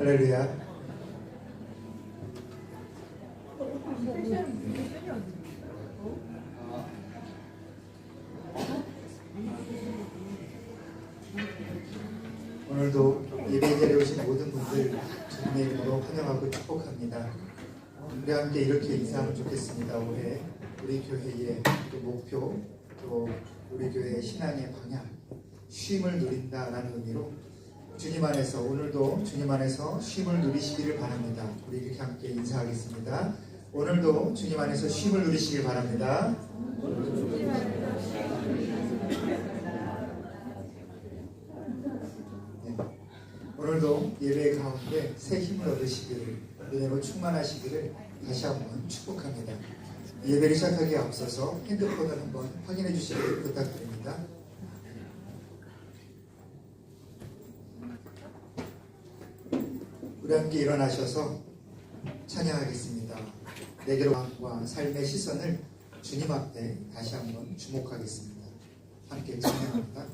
할렐루야. 오늘도 예배 자리에 오신 모든 분들 주님의 이름으로 환영하고 축복합니다. 우리 함께 이렇게 인사하면 좋겠습니다. 올해 우리 교회의 또 목표, 또 우리 교회의 신앙의 방향, 쉼을 누린다라는 의미로 주님 안에서, 오늘도 주님 안에서 쉼을 누리시기를 바랍니다. 우리 이렇게 함께 인사하겠습니다. 오늘도 주님 안에서 쉼을 누리시길 바랍니다. 오늘도 예배 가운데 새 힘을 얻으시기를, 은혜로 충만하시기를 다시 한번 축복합니다. 예배를 시작하기에 앞서서 핸드폰을 한번 확인해 주시길 부탁드립니다. 우리 함께 일어나셔서 찬양하겠습니다. 내게로 마음과 삶의 시선을 주님 앞에 다시 한번 주목하겠습니다. 함께 찬양합니다.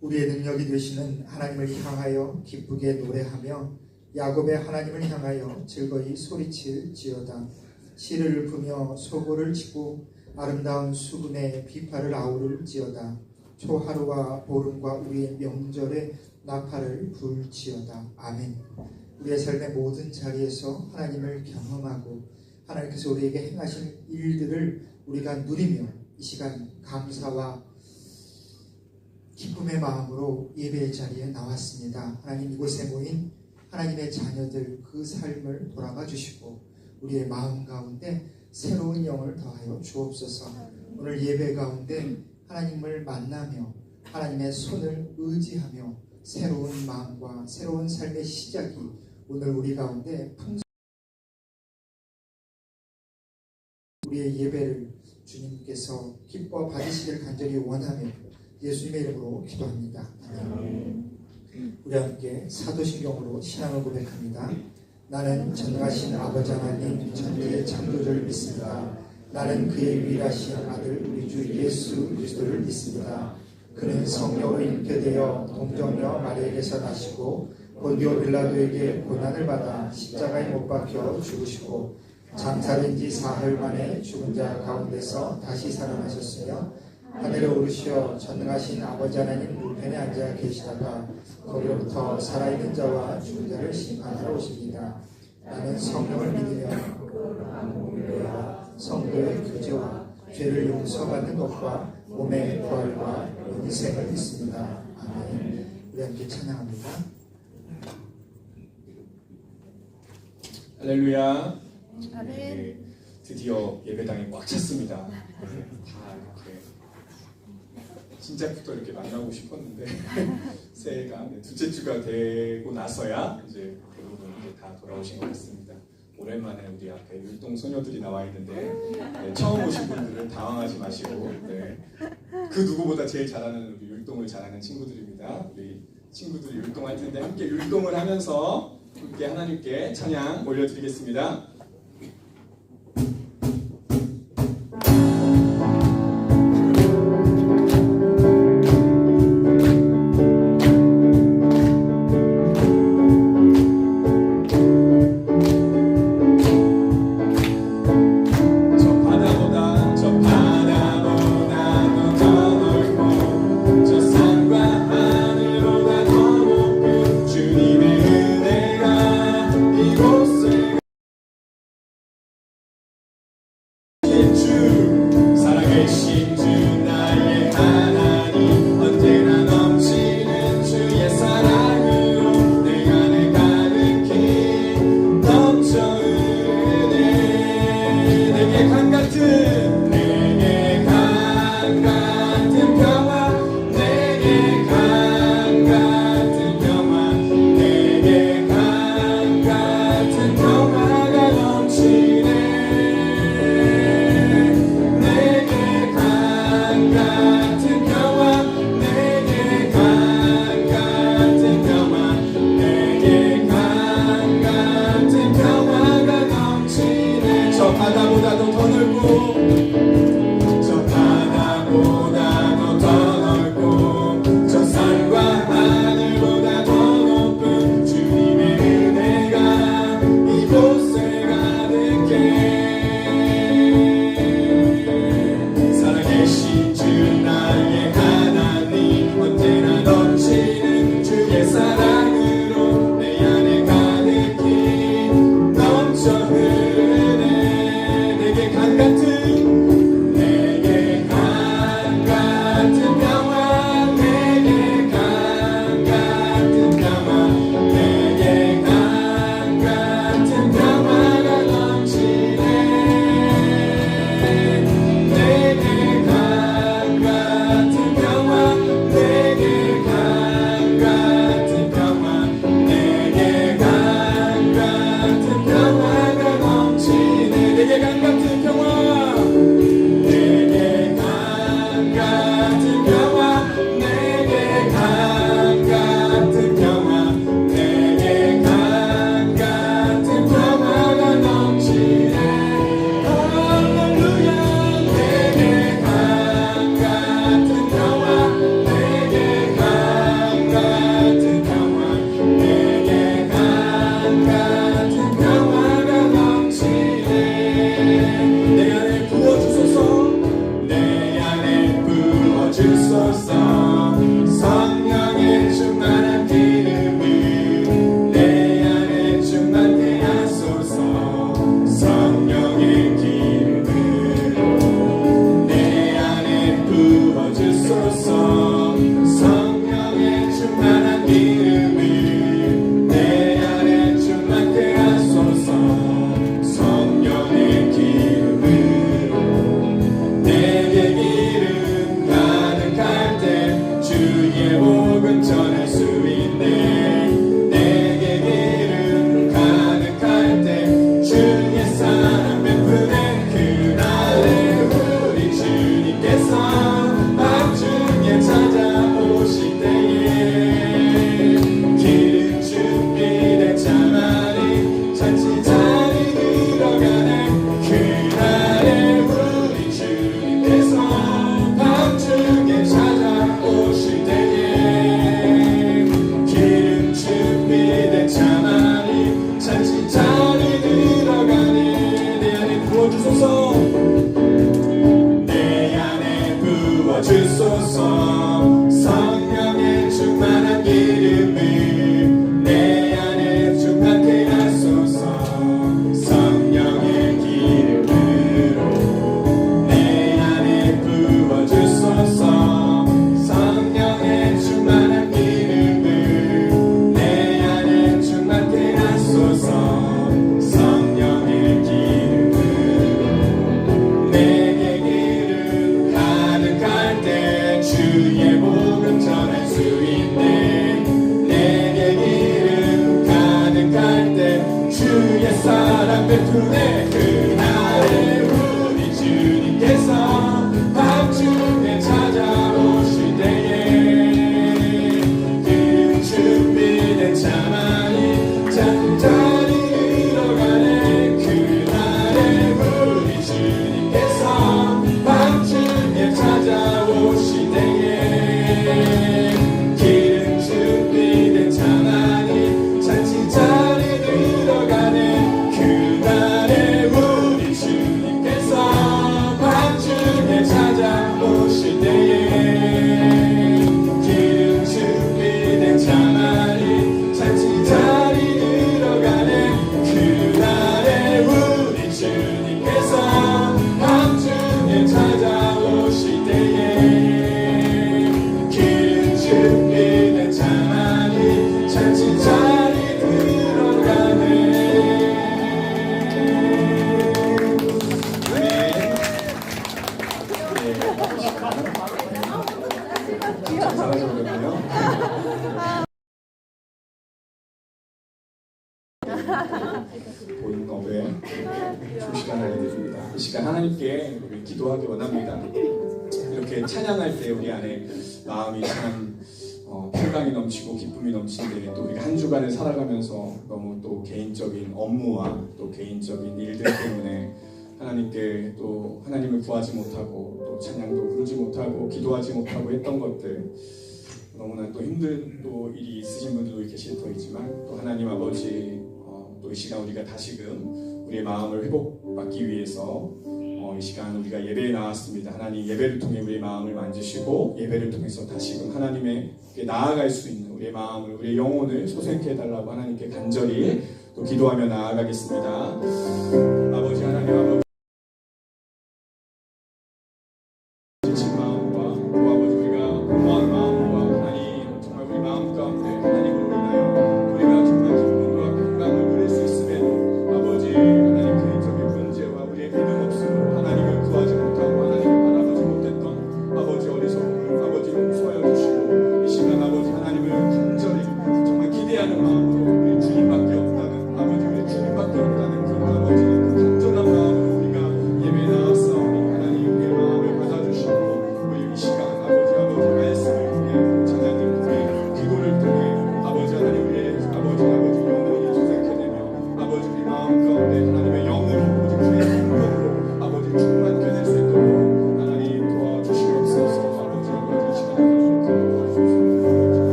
우리의 능력이 되시는 하나님을 향하여 기쁘게 노래하며 야곱의 하나님을 향하여 즐거이 소리칠지어다. 시를 읊으며 소고를 치고 아름다운 수금의 비파를 아우를지어다. 초하루와 보름과 우리의 명절에 나팔을 불지어다. 아멘. 우리의 삶의 모든 자리에서 하나님을 경험하고 하나님께서 우리에게 행하신 일들을 우리가 누리며 이 시간 감사와 기쁨의 마음으로 예배의 자리에 나왔습니다. 하나님, 이곳에 모인 하나님의 자녀들 그 삶을 돌아봐 주시고 우리의 마음 가운데 새로운 영을 더하여 주옵소서. 오늘 예배 가운데 하나님을 만나며 하나님의 손을 의지하며 새로운 마음과 새로운 삶의 시작이 오늘 우리 가운데 우리의 예배를 주님께서 기뻐 받으시기를 간절히 원하며 예수님의 이름으로 기도합니다. 아멘. 우리 함께 사도신경으로 신앙을 고백합니다. 나는 전능하신 아버지 하나님 천지의 창조주를 믿습니다. 나는 그의 유일하신 아들 우리 주 예수 그리스도를 믿습니다. 그는 성령으로 잉태되어 동정녀 마리아에게서 나시고 본디오 빌라도에게 고난을 받아 십자가에 못 박혀 죽으시고 장사된 지 사흘 만에 죽은 자 가운데서 다시 살아나셨으며 하늘에 오르시어 전능하신 아버지 하나님 우편에 앉아 계시다가 거기로부터 살아있는 자와 죽은 자를 심판하러 오십니다. 나는 성령을 믿으며 성도의 교제와 죄를 용서받는 것과 몸의 부활과 영생을 믿습니다. 아멘. 우리 함께 찬양합니다. 할렐루야. 아멘. 드디어 예배당이 꽉 찼습니다. 다 이렇게 진작부터 이렇게 만나고 싶었는데 새해가 둘째 주가 되고 나서야 이제 대부분 이제 다 돌아오신 것 같습니다. 오랜만에 우리 앞에 율동 소녀들이 나와 있는데 처음 오신 분들은 당황하지 마시고 그 누구보다 제일 잘하는 우리 율동을 잘하는 친구들입니다. 우리 친구들이 율동할 텐데 함께 율동을 하면서 함께 하나님께 찬양 올려드리겠습니다. 찬양의 때문에 그날에 우리 주님께서 밤중에 찾아오실 때에 그 준비된 자만이 잠자리 들어가네. 그날에 우리 주님께서 밤중에 찾아오실 때에 기름 준비된 자만이 잔치 자리 들어가네. 그날에 우리 주님께서 밤중에 찾아오실 때에 기름 준비된 자만이 잔치 자리 들어가네. 그날에 우리 주님께서 밤중에 찾아오실 때에 기름 준비된 자만이 잔치 자리 들어가네. 잘하셨거든요. 본업에 충실한 아이들입니다. 이 시간 하나님께 우리 기도하기 원합니다. 이렇게 찬양할 때 우리 안에 마음이 참 평강이 넘치고 기쁨이 넘치는데 또 우리가 한 주간을 살아가면서 너무 또 개인적인 업무와 또 개인적인 일들 때문에 하나님께 또 하나님을 구하지 못하고 또 찬양도 부르지 못하고 기도하지 못하고 했던 것들 너무나 또 힘든 또 일이 있으신 분들도 계실 터이지만 또 하나님 아버지 또 이 시간 우리가 다시금 우리의 마음을 회복받기 위해서 이 시간 우리가 예배에 나왔습니다. 하나님 예배를 통해 우리의 마음을 만지시고 예배를 통해서 다시금 하나님에게 나아갈 수 있는 우리의 마음을 우리의 영혼을 소생케 해달라고 하나님께 간절히 또 기도하며 나아가겠습니다. 아버지 하나님 아버지 지친 마음과 또 아버지 우리가 공허한 마음과 하나님 정말 우리 마음 가운데 하나님으로 인하여 우리가 정말 기쁨과 평강을 누릴 수 있음에도 아버지 하나님 개인적인 문제와 우리의 믿음 없음으로 하나님을 구하지 못하고 하나님을 바라보지 못했던 아버지 어리석음을 아버지 용서하여 주시고 이 시간 아버지 하나님을 간절히 정말 기대하는 마음으로 우리 주님밖에 없다는 아버지 우리 주님밖에 없다는 그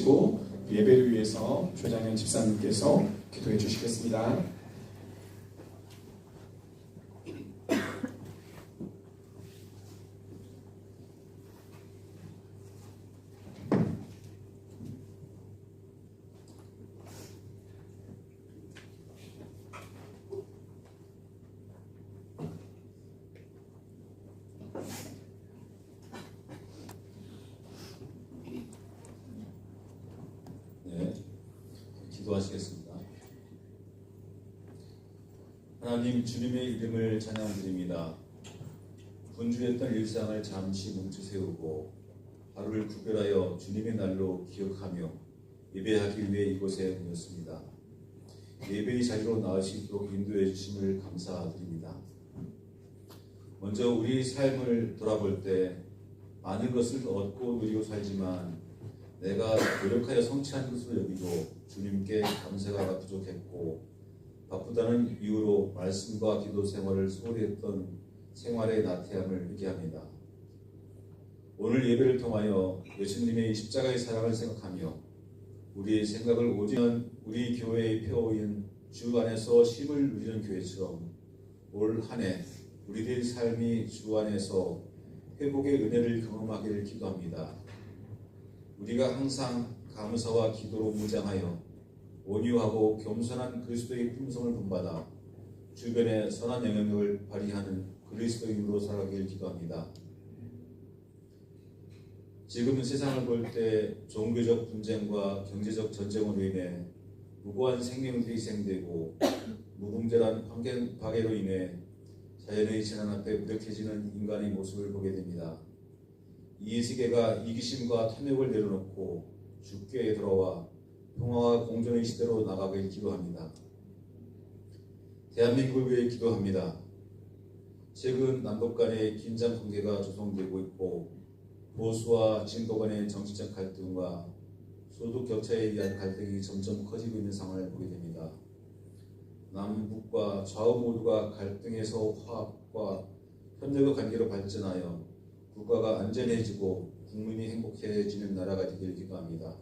주시고 예배를 위해서 조장현 집사님께서 기도해 주시겠습니다. 네, 기도하시겠습니다. 하나님, 주님의 이름을 찬양드립니다. 분주했던 일상을 잠시 멈춰세우고 하루를 구별하여 주님의 날로 기억하며 예배하기 위해 이곳에 모였습니다. 예배의 자리로 나을 수 있도록 인도해 주심을 감사드립니다. 먼저 우리 삶을 돌아볼 때 많은 것을 얻고 누리고 살지만 내가 노력하여 성취한 것으로 여기고 주님께 감사가 부족했고 바쁘다는 이유로 말씀과 기도 생활을 소홀히 했던 생활의 나태함을 회개합니다. 오늘 예배를 통하여 예수님의 십자가의 사랑을 생각하며 우리의 생각을 오직 우리 교회의 표어인 주 안에서 쉼을 누리는 교회처럼 올 한 해 우리들의 삶이 주 안에서 회복의 은혜를 경험하기를 기도합니다. 우리가 항상 감사와 기도로 무장하여 온유하고 겸손한 그리스도의 품성을 본받아 주변에 선한 영향력을 발휘하는 그리스도인으로 살아가길 기도합니다. 지금 세상을 볼 때 종교적 분쟁과 경제적 전쟁으로 인해 무고한 생명들이 희생되고 무분별한 환경 파괴로 인해 자연의 재난 앞에 무력해지는 인간의 모습을 보게 됩니다. 이 세계가 이기심과 탐욕을 내려놓고 주께 돌아와 평화와 공존의 시대로 나가길 기도합니다. 대한민국을 위해 기도합니다. 최근 남북 간의 긴장 관계가 조성되고 있고 보수와 진보 간의 정치적 갈등과 소득 격차에 대한 갈등이 점점 커지고 있는 상황을 보게 됩니다. 남북과 좌우 모두가 갈등에서 화합과 협력의 관계로 발전하여 국가가 안전해지고 국민이 행복해지는 나라가 되기를 기도합니다.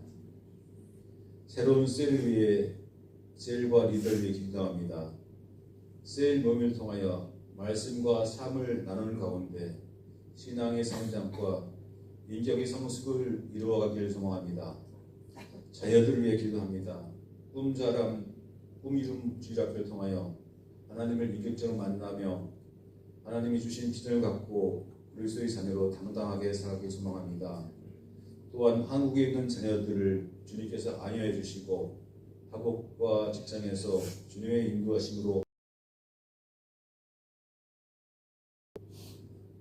새로운 셀을 위해 셀과 리더를 위해 기도합니다. 셀 모임을 통하여 말씀과 삶을 나누는 가운데 신앙의 성장과 인격의 성숙을 이루어가기를 소망합니다. 자녀들을 위해 기도합니다. 꿈자람, 꿈이룸 주일학교를 통하여 하나님을 인격적으로 만나며 하나님이 주신 비전을 갖고 그리스도의 자녀로 당당하게 살아가길 소망합니다. 또한 한국에 있는 자녀들을 주님께서 안위해 주시고 학업과 직장에서 주님의 인도하심으로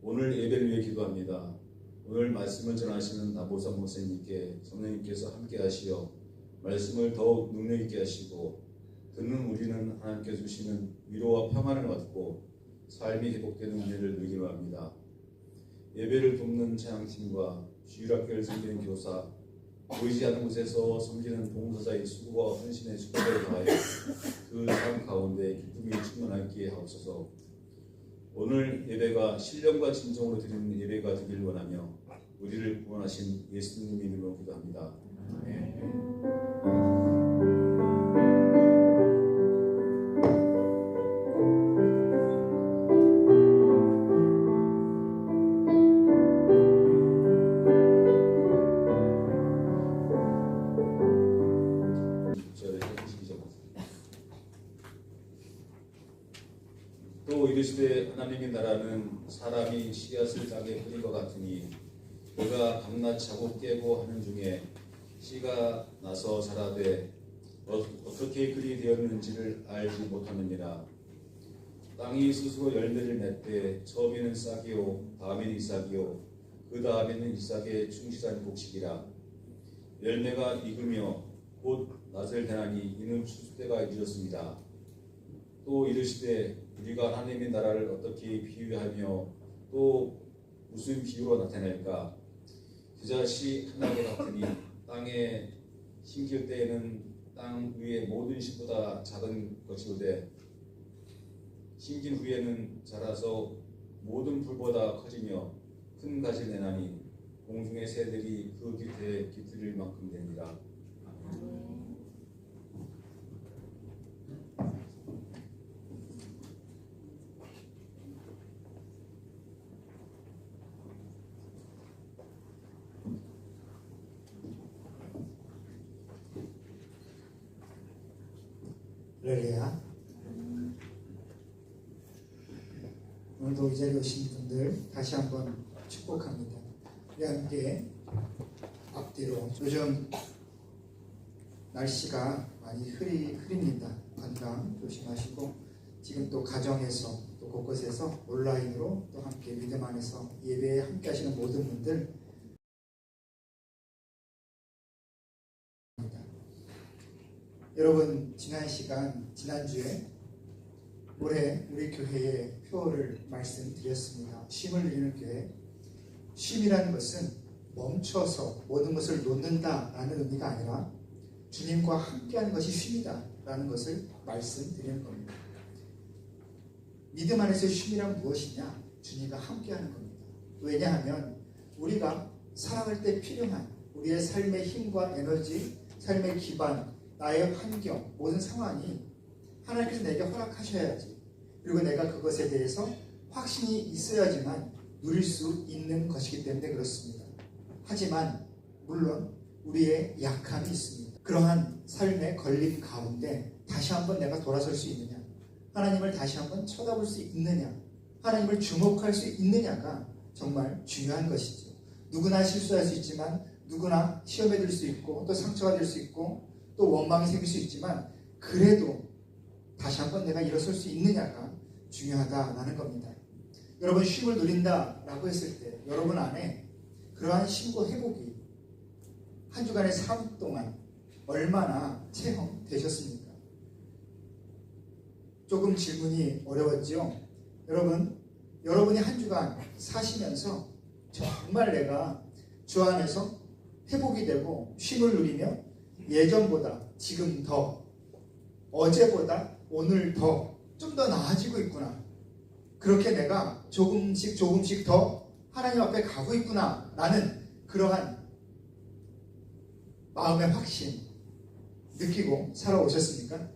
오늘 예배를 위해 기도합니다. 오늘 말씀을 전하시는 나보사 목사님께 성령님께서 함께 하시어 말씀을 더욱 능력 있게 하시고 듣는 우리는 하나님께 주시는 위로와 평안을 얻고 삶이 회복되는 은혜를 누리기로 합니다. 예배를 돕는 찬양팀과 주일학교를 섬기는 교사, 보이지 않는 곳에서 섬기는 봉사자의 수고와 헌신의 축복을 다하여 그 삶 가운데 기쁨이 충만하게 하옵소서. 오늘 예배가 신령과 진정으로 드리는 예배가 되길 원하며 우리를 구원하신 예수님 이름으로 기도합니다. 아멘. 또 이르시되 하나님의 나라는 사람이 씨앗을 땅에 뿌린 것 같으니 그가 밤낮 자고 깨고 하는 중에 씨가 나서 자라되 어떻게 그리 되었는지를 알지 못하느니라. 땅이 스스로 열매를 맺되 처음에는 싹이요 다음에는 이삭이요 그 다음에는 이삭의 충실한 곡식이라. 열매가 익으며 곧 낫을 대나니 이는 추수 때가 이르렀습니다. 또 이르시되 우리가 하나님의 나라를 어떻게 비유하며 또 무슨 비유로 나타낼까? 그자씨 하나님 같으니 땅에 심길 때에는 땅 위의 모든 씨보다 작은 것이오되 심긴 후에는 자라서 모든 풀보다 커지며 큰 가지를 내나니 공중의 새들이 그 깃에 깃들을 만큼 되니라. 할렐루야. 오늘도 이 자리에 오신 분들 다시 한번 축복합니다. 우리 함께 앞뒤로. 요즘 날씨가 많이 흐립니다. 건강 조심하시고, 지금 또 가정에서 또 곳곳에서 온라인으로 또 함께 믿음 안에서 예배에 함께 하시는 모든 분들 여러분, 지난주에 올해 우리 교회의 표를 말씀드렸습니다. 쉼을 누리는 교회. 쉼이라는 것은 멈춰서 모든 것을 놓는다라는 의미가 아니라 주님과 함께하는 것이 쉼이다라는 것을 말씀드리는 겁니다. 믿음 안에서의 쉼이란 무엇이냐? 주님과 함께하는 겁니다. 왜냐하면 우리가 살아갈 때 필요한 우리의 삶의 힘과 에너지, 삶의 기반, 나의 환경, 모든 상황이 하나님께서 내게 허락하셔야지, 그리고 내가 그것에 대해서 확신이 있어야지만 누릴 수 있는 것이기 때문에 그렇습니다. 하지만 물론 우리의 약함이 있습니다. 그러한 삶의 걸림 가운데 다시 한번 내가 돌아설 수 있느냐, 하나님을 다시 한번 쳐다볼 수 있느냐, 하나님을 주목할 수 있느냐가 정말 중요한 것이죠. 누구나 실수할 수 있지만, 누구나 시험에 들 수 있고, 또 상처가 될 수 있고, 또 원망이 생길 수 있지만, 그래도 다시 한번 내가 일어설 수 있느냐가 중요하다라는 겁니다. 여러분, 쉼을 누린다라고 했을 때 여러분 안에 그러한 쉼과 회복이 한 주간의 삶 동안 얼마나 체험되셨습니까? 조금 질문이 어려웠죠? 여러분이 한 주간 사시면서 정말 내가 주 안에서 회복이 되고 쉼을 누리며 예전보다 지금 더, 어제보다 오늘 더 좀 더 나아지고 있구나, 그렇게 내가 조금씩 더 하나님 앞에 가고 있구나 라는 그러한 마음의 확신 느끼고 살아오셨습니까?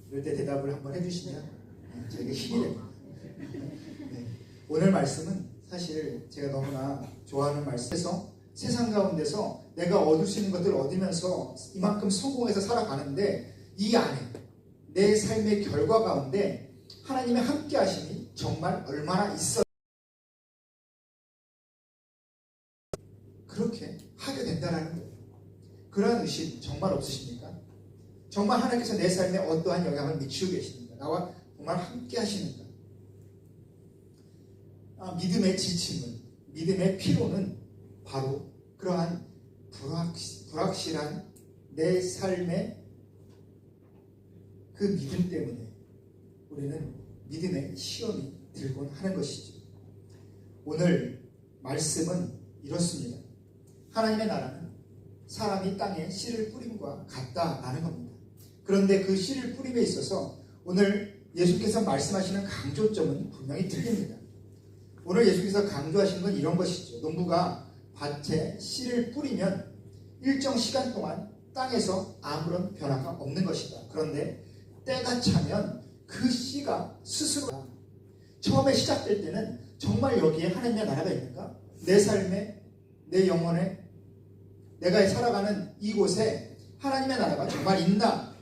이럴 때 대답을 한번 해주시면 저에게 힘이 됩니다. 네. 오늘 말씀은 사실 제가 너무나 좋아하는 말씀에서 세상 가운데서 내가 얻을 수 있는 것들을 얻으면서 이만큼 성공해서 살아가는데, 이 안에 내 삶의 결과 가운데 하나님의 함께 하심이 정말 얼마나 있어 그렇게 하게 된다는 거예요. 그러한 의심 정말 없으십니까? 정말 하나님께서 내 삶에 어떠한 영향을 미치고 계십니까? 나와 정말 함께 하시는가? 믿음의 지침은, 믿음의 피로는 바로 그러한 불확실한 내 삶의 그 믿음 때문에 우리는 믿음의 시험이 들곤 하는 것이죠. 오늘 말씀은 이렇습니다. 하나님의 나라는 사람이 땅에 씨를 뿌림과 같다라는 겁니다. 그런데 그 씨를 뿌림에 있어서 오늘 예수께서 말씀하시는 강조점은 분명히 틀립니다. 오늘 예수께서 강조하시는 건 이런 것이죠. 농부가 밭에 씨를 뿌리면 일정 시간 동안 땅에서 아무런 변화가 없는 것이다. 그런데 때가 차면 그 씨가 스스로, 처음에 시작될 때는 정말 여기에 하나님의 나라가 있는가? 내 삶에, 내 영혼에, 내가 살아가는 이곳에 하나님의 나라가 정말 있나?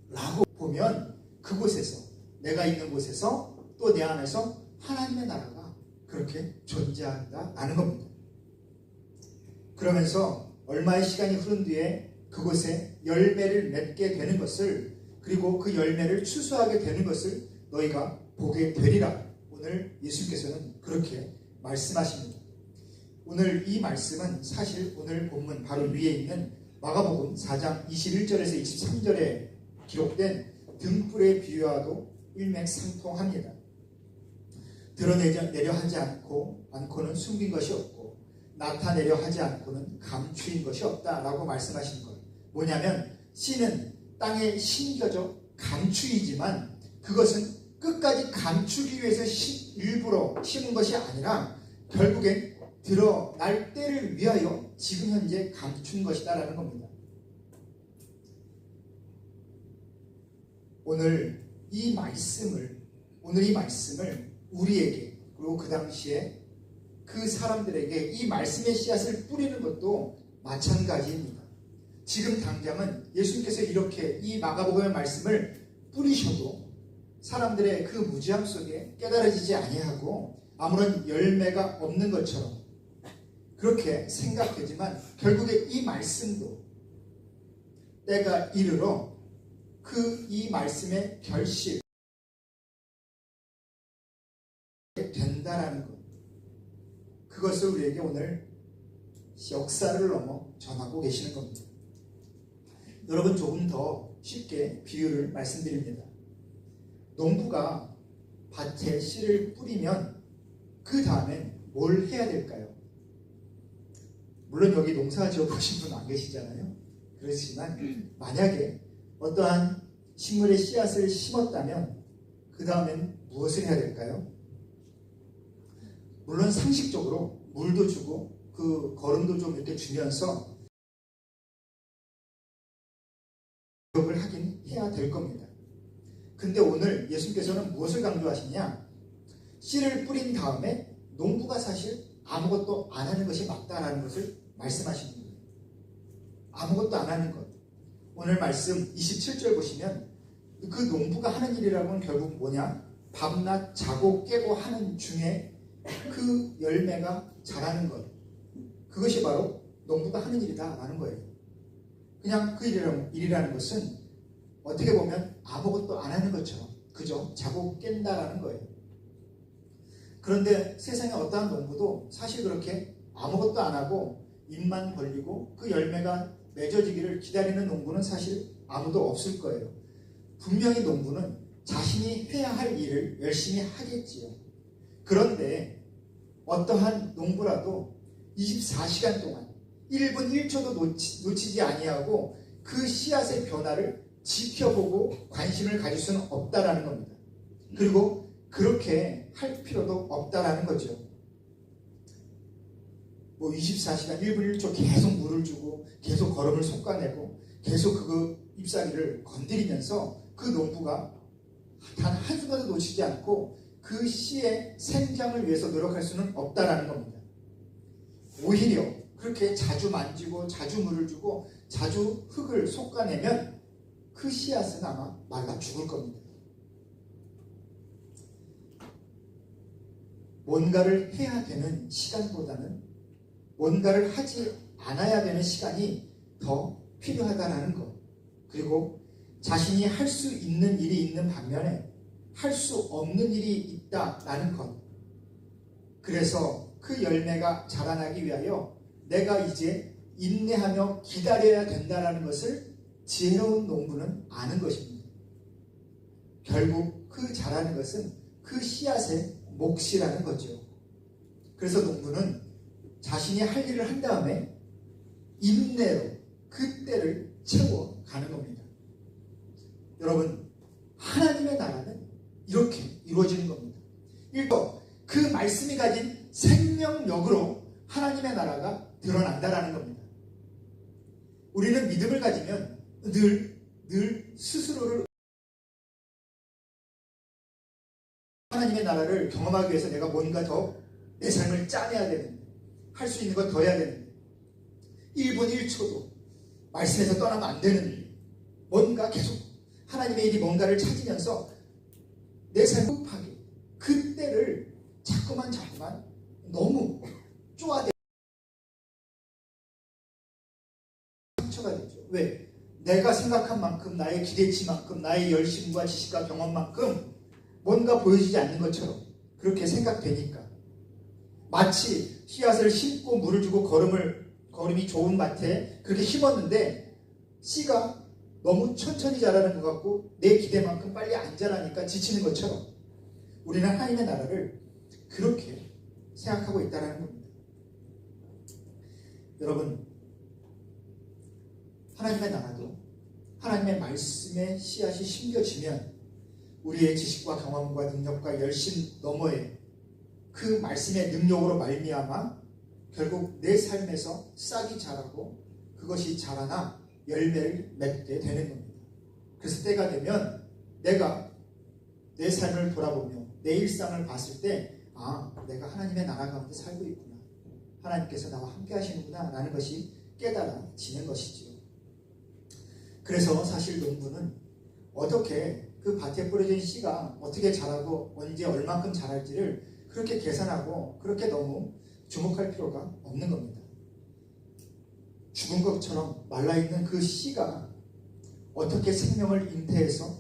라고 보면 그곳에서, 내가 있는 곳에서 또 내 안에서 하나님의 나라가 그렇게 존재한다라는 겁니다. 그러면서 얼마의 시간이 흐른 뒤에 그곳에 열매를 맺게 되는 것을, 그리고 그 열매를 추수하게 되는 것을 너희가 보게 되리라. 오늘 예수께서는 그렇게 말씀하십니다. 오늘 이 말씀은 사실 오늘 본문 바로 위에 있는 마가복음 4장 21절에서 23절에 기록된 등불의 비유와도 일맥상통합니다. 드러내려 하지 않고는 숨긴 것이 없고, 나타내려 하지 않고는 감추인 것이 없다라고 말씀하시는 거예요. 뭐냐면 씨는 땅에 심겨져 감추이지만 그것은 끝까지 감추기 위해서 일부러 심은 것이 아니라 결국엔 드러날 때를 위하여 지금 현재 감춘 것이다라는 겁니다. 오늘 이 말씀을 우리에게, 그리고 그 당시에 그 사람들에게 이 말씀의 씨앗을 뿌리는 것도 마찬가지입니다. 지금 당장은 예수님께서 이렇게 이 마가복음의 말씀을 뿌리셔도 사람들의 그 무지함 속에 깨달아지지 아니하고 아무런 열매가 없는 것처럼 그렇게 생각되지만, 결국에 이 말씀도 때가 이르러 이 말씀의 결실 된다라는 것, 그것을 우리에게 오늘 역사를 넘어 전하고 계시는 겁니다. 여러분, 조금 더 쉽게 비유를 말씀드립니다. 농부가 밭에 씨를 뿌리면 그 다음엔 뭘 해야 될까요? 물론 여기 농사 지어 보신 분 안 계시잖아요. 그렇지만 만약에 어떠한 식물의 씨앗을 심었다면 그 다음엔 무엇을 해야 될까요? 물론 상식적으로 물도 주고 그 거름도 좀 이렇게 주면서 노력을 하긴 해야 될 겁니다. 근데 오늘 예수님께서는 무엇을 강조하시냐? 씨를 뿌린 다음에 농부가 사실 아무것도 안 하는 것이 맞다라는 것을 말씀하시는 거예요. 아무것도 안 하는 것. 오늘 말씀 27절 보시면 그 농부가 하는 일이라고는 결국 뭐냐? 밤낮 자고 깨고 하는 중에 그 열매가 자라는 것. 그것이 바로 농부가 하는 일이다라는 거예요. 그냥 그 일이라는 것은 어떻게 보면 아무것도 안 하는 것처럼 그저 자고 깬다라는 거예요. 그런데 세상에 어떠한 농부도 사실 그렇게 아무것도 안 하고 입만 벌리고 그 열매가 맺어지기를 기다리는 농부는 사실 아무도 없을 거예요. 분명히 농부는 자신이 해야 할 일을 열심히 하겠지요. 그런데 어떠한 농부라도 24시간 동안 1분 1초도 놓치지 아니하고 그 씨앗의 변화를 지켜보고 관심을 가질 수는 없다라는 겁니다. 그리고 그렇게 할 필요도 없다라는 거죠. 24시간 1분 1초 계속 물을 주고 계속 거름을 솎아내고 계속 그 잎사귀를 건드리면서 그 농부가 단 한순간도 놓치지 않고 그 씨의 생장을 위해서 노력할 수는 없다라는 겁니다. 오히려 그렇게 자주 만지고 자주 물을 주고 자주 흙을 솎아내면 그 씨앗은 아마 말라 죽을 겁니다. 뭔가를 해야 되는 시간보다는 뭔가를 하지 않아야 되는 시간이 더 필요하다는 것. 그리고 자신이 할 수 있는 일이 있는 반면에 할 수 없는 일이 있다라는 것. 그래서 그 열매가 자라나기 위하여 내가 이제 인내하며 기다려야 된다는 것을 지혜로운 농부는 아는 것입니다. 결국 그 자라는 것은 그 씨앗의 몫이라는 거죠. 그래서 농부는 자신이 할 일을 한 다음에 인내로 그 때를 채워가는 겁니다. 여러분, 하나님의 나라는 이렇게 이루어지는 겁니다. 일도 그 말씀이 가진 생명력으로 하나님의 나라가 드러난다라는 겁니다. 우리는 믿음을 가지면 늘 스스로를 하나님의 나라를 경험하기 위해서 내가 뭔가 더 내 삶을 짜내야 되는데, 할 수 있는 걸 더 해야 되는데, 1분 1초도 말씀에서 떠나면 안 되는데, 뭔가 계속 하나님의 일이 뭔가를 찾으면서 내 삶을 급하게 그때를 자꾸만 너무 쪼아대 상처가 되죠. 왜? 내가 생각한 만큼, 나의 기대치만큼, 나의 열심과 지식과 경험만큼 뭔가 보여지지 않는 것처럼 그렇게 생각되니까, 마치 씨앗을 심고 물을 주고 거름이 좋은 밭에 그렇게 심었는데 씨가 너무 천천히 자라는 것 같고 내 기대만큼 빨리 안 자라니까 지치는 것처럼 우리는 하나님의 나라를 그렇게 생각하고 있다는 겁니다. 여러분, 하나님의 나라도 하나님의 말씀의 씨앗이 심겨지면 우리의 지식과 경험과 능력과 열심 너머에 그 말씀의 능력으로 말미암아 결국 내 삶에서 싹이 자라고 그것이 자라나 열매를 맺게 되는 겁니다. 그래서 때가 되면 내가 내 삶을 돌아보며 내 일상을 봤을 때 내가 하나님의 나라 가운데 살고 있구나. 하나님께서 나와 함께 하시는구나 라는 것이 깨달아지는 것이지요. 그래서 사실 농부는 어떻게 그 밭에 뿌려진 씨가 어떻게 자라고 언제 얼만큼 자랄지를 그렇게 계산하고 그렇게 너무 주목할 필요가 없는 겁니다. 죽은 것처럼 말라있는 그 씨가 어떻게 생명을 잉태해서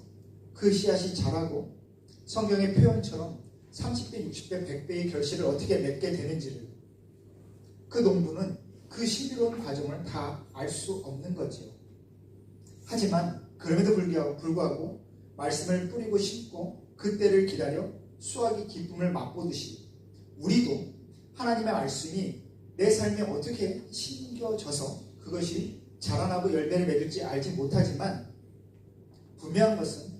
그 씨앗이 자라고 성경의 표현처럼 30배, 60배, 100배의 결실을 어떻게 맺게 되는지를 그 농부는 그 신비로운 과정을 다 알 수 없는 거지요. 하지만 그럼에도 불구하고 말씀을 뿌리고 심고 그때를 기다려 수확의 기쁨을 맛보듯이 우리도 하나님의 말씀이 내 삶에 어떻게 심겨져서 그것이 자라나고 열매를 맺을지 알지 못하지만 분명한 것은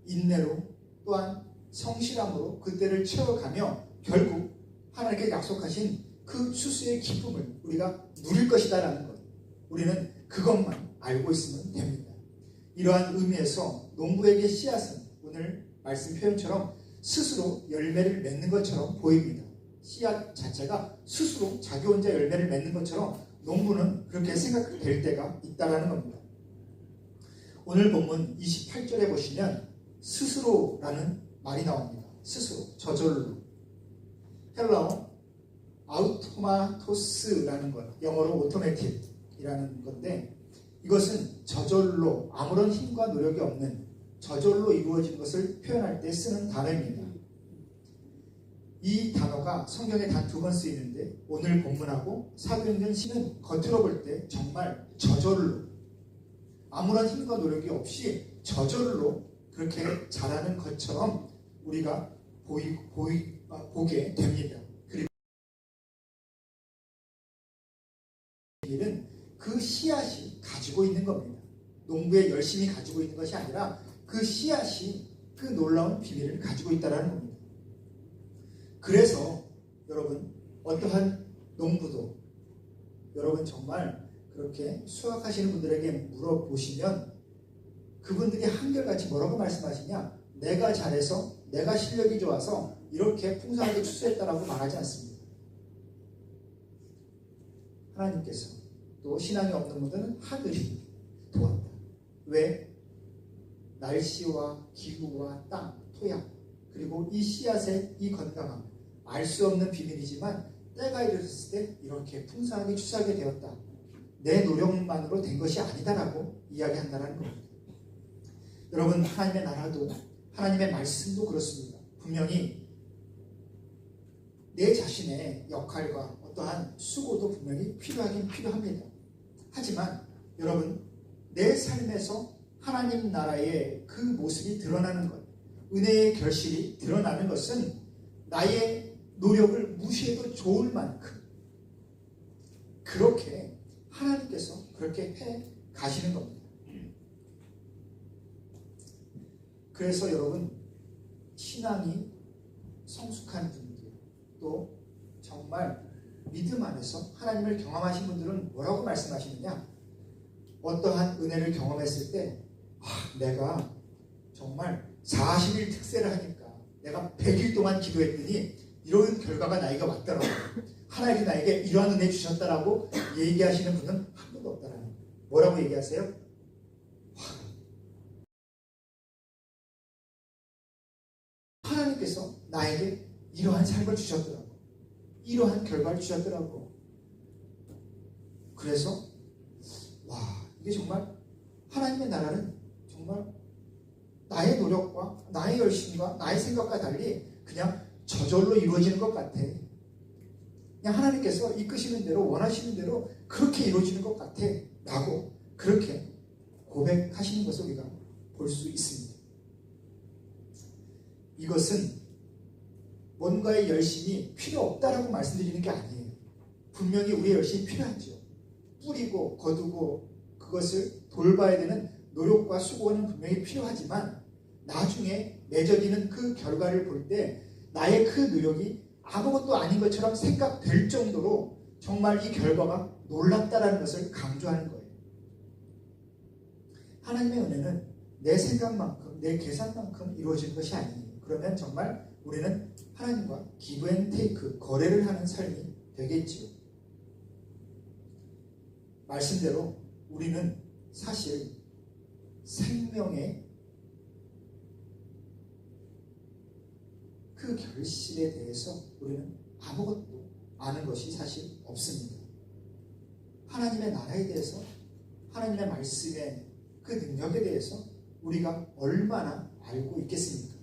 인내로 또한 성실함으로 그때를 채워가며 결국 하나님께 약속하신 그 수수의 기쁨을 우리가 누릴 것이다라는 것, 우리는 그것만 알고 있으면 됩니다. 이러한 의미에서 농부에게 씨앗은 오늘 말씀 표현처럼 스스로 열매를 맺는 것처럼 보입니다. 씨앗 자체가 스스로 자기 혼자 열매를 맺는 것처럼 농부는 그렇게 생각될 때가 있다는 겁니다. 오늘 본문 28절에 보시면 스스로라는 말이 나옵니다. 스스로, 저절로. 헬라어 아우토마토스라는 것, 영어로 오토매틱이라는 건데 이것은 저절로 아무런 힘과 노력이 없는 저절로 이루어진 것을 표현할 때 쓰는 단어입니다. 이 단어가 성경에 단 2번 쓰이는데 오늘 본문하고 사도행전 시는 겉으로 볼 때 정말 저절로 아무런 힘과 노력이 없이 저절로 그렇게 자라는 것처럼 우리가 보게 됩니다. 그리고 일은 그 씨앗이 가지고 있는 겁니다. 농부의 열심히 가지고 있는 것이 아니라 그 씨앗이 그 놀라운 비밀을 가지고 있다는 겁니다. 그래서 여러분 어떠한 농부도 여러분 정말 그렇게 수확하시는 분들에게 물어보시면 그분들이 한결같이 뭐라고 말씀하시냐, 내가 잘해서 내가 실력이 좋아서 이렇게 풍성하게 추수했다라고 말하지 않습니다. 하나님께서 또 신앙이 없는 분들은 하늘이 도왔다. 왜? 날씨와 기후와 땅, 토양 그리고 이 씨앗의 이 건강함 알 수 없는 비밀이지만 때가 이르렀을 때 이렇게 풍성하게 추수하게 되었다. 내 노력만으로 된 것이 아니다라고 이야기한다는 겁니다. 여러분 하나님의 나라도 하나님의 말씀도 그렇습니다. 분명히 내 자신의 역할과 어떠한 수고도 분명히 필요하긴 필요합니다. 하지만 여러분 내 삶에서 하나님 나라의 그 모습이 드러나는 것, 은혜의 결실이 드러나는 것은 나의 노력을 무시해도 좋을 만큼 그렇게 하나님께서 그렇게 해 가시는 겁니다. 그래서 여러분 신앙이 성숙한 분들 또 정말 믿음 안에서 하나님을 경험하신 분들은 뭐라고 말씀하시느냐, 어떠한 은혜를 경험했을 때 내가 정말 40일 특세를 하니까 내가 100일 동안 기도했더니 이런 결과가 나에게 왔더라고. 하나님이 나에게 이러한 은혜 주셨다라고 얘기하시는 분은 한 분도 없다라는 거예요. 뭐라고 얘기하세요? 하나님께서 나에게 이러한 삶을 주셨더라고. 이러한 결과를 주셨더라고. 그래서 이게 정말 하나님의 나라는 정말 나의 노력과 나의 열심과 나의 생각과 달리 그냥 저절로 이루어지는 것 같아. 그냥 하나님께서 이끄시는 대로 원하시는 대로 그렇게 이루어지는 것 같아 라고 그렇게 고백하시는 것을 우리가 볼 수 있습니다. 이것은 뭔가의 열심이 필요 없다라고 말씀드리는 게 아니에요. 분명히 우리의 열심이 필요하죠. 뿌리고 거두고 그것을 돌봐야 되는 노력과 수고는 분명히 필요하지만 나중에 맺어지는 그 결과를 볼 때 나의 그 노력이 아무것도 아닌 것처럼 생각될 정도로 정말 이 결과가 놀랍다라는 것을 강조하는 거예요. 하나님의 은혜는 내 생각만큼, 내 계산만큼 이루어지는 것이 아니에요. 그러면 정말 우리는 하나님과 기브 앤 테이크, 거래를 하는 삶이 되겠지요. 말씀대로 우리는 사실 생명의 그 결실에 대해서 우리는 아무것도 아는 것이 사실 없습니다. 하나님의 나라에 대해서, 하나님의 말씀의 그 능력에 대해서 우리가 얼마나 알고 있겠습니까?